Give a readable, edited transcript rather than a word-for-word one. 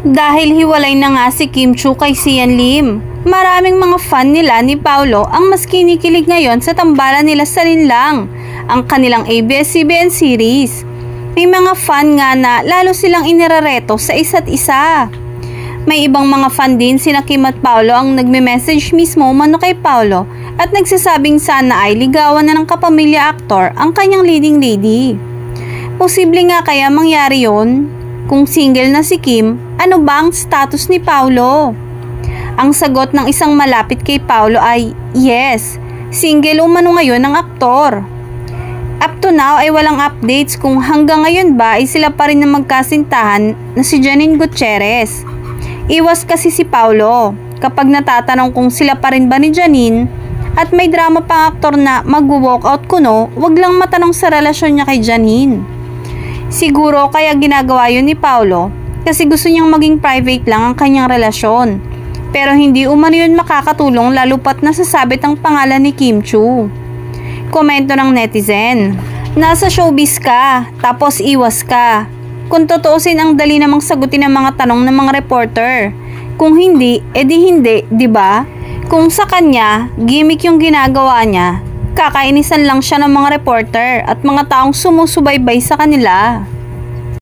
Dahil hiwalay na nga si Kim Chiu kay Sian Lim. Maraming mga fan nila ni Paolo ang mas kinikilig ngayon sa tambalan nila sa Linlang, ang kanilang ABS-CBN series. May mga fan nga na lalo silang inirereto sa isa't isa. May ibang mga fan din sina Kim at Paolo ang nagme-message mismo umano kay Paolo at nagsasabing sana ay ligawan na ng kapamilya aktor ang kanyang leading lady. Posible nga kaya mangyari yon? Kung single na si Kim, ano ba ang status ni Paolo? Ang sagot ng isang malapit kay Paolo ay yes, single umano ngayon ang aktor. Up to now ay walang updates kung hanggang ngayon ba ay sila pa rin na magkasintahan na si Janine Gutierrez. Iwas kasi si Paolo kapag natatanong kung sila pa rin ba ni Janine at may drama pang aktor na mag-walkout kuno, wag lang matanong sa relasyon niya kay Janine. Siguro kaya ginagawa yun ni Paolo kasi gusto niyang maging private lang ang kanyang relasyon. Pero hindi umano yun makakatulong lalo pat nasasabit ang pangalan ni Kim Chiu. Komento ng netizen, nasa showbiz ka, tapos iwas ka. Kung tutuusin ang dali namang sagutin ang mga tanong ng mga reporter. Kung hindi, edi hindi, di ba? Kung sa kanya, gimmick yung ginagawa niya, kakainisan lang siya ng mga reporter at mga taong sumusubaybay sa kanila.